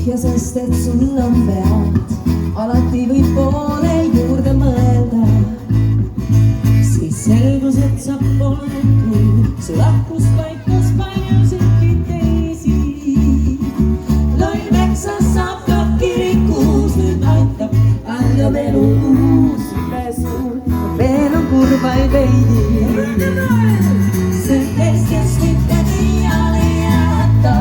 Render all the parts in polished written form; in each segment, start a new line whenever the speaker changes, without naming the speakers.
ja sest, et sul on pead, alati võib poole juurde mõelda. Siis selgus, et sa polnud küll, see lahkus paikas paljusidki teisi. Loll Peksa saab ka kirikus, nüüd aitab algab elu uus suur, veel on kurvaid veidi. See mees, kes mitte iiale jääda,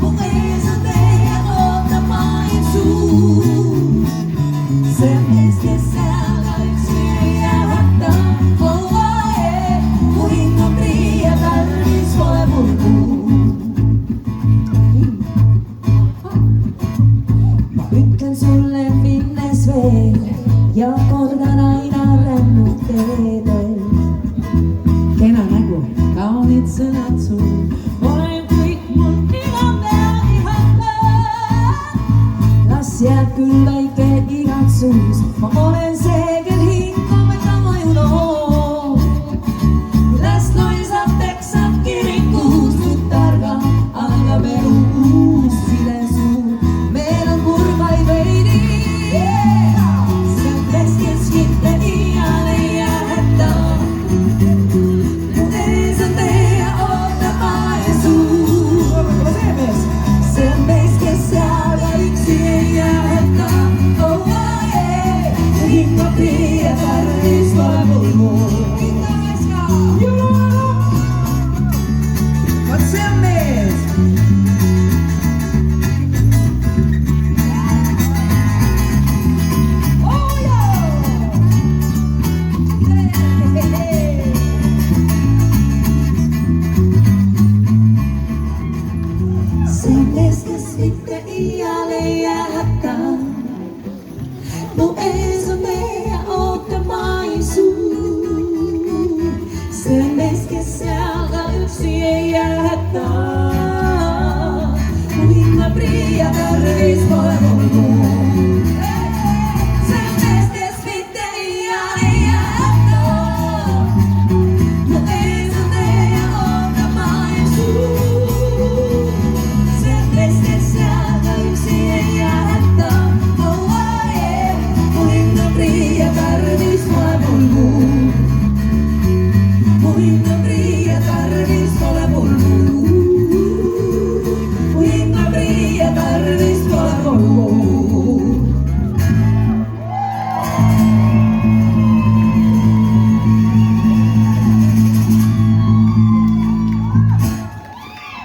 mu ees on tee ootab maailm suur. See mees, kes seal ka üksi ei jääda, mu hing on prii ja tarvis pole mul muud. Ma ütlen sulle minnes veel ja kordan aina rännud teedel. Kena nägu, kaunid sõnad sul, olen kõik mul igal peal ihale. Las jääb küll väike igatsus, ma olen see, kel hingab, et ta mõju loob. Las loll saab Peksab kirikus, nüüd targa algab elu uus side suur, meil on kurvaid veidi. See mees, kes mitte iiale jääda, mu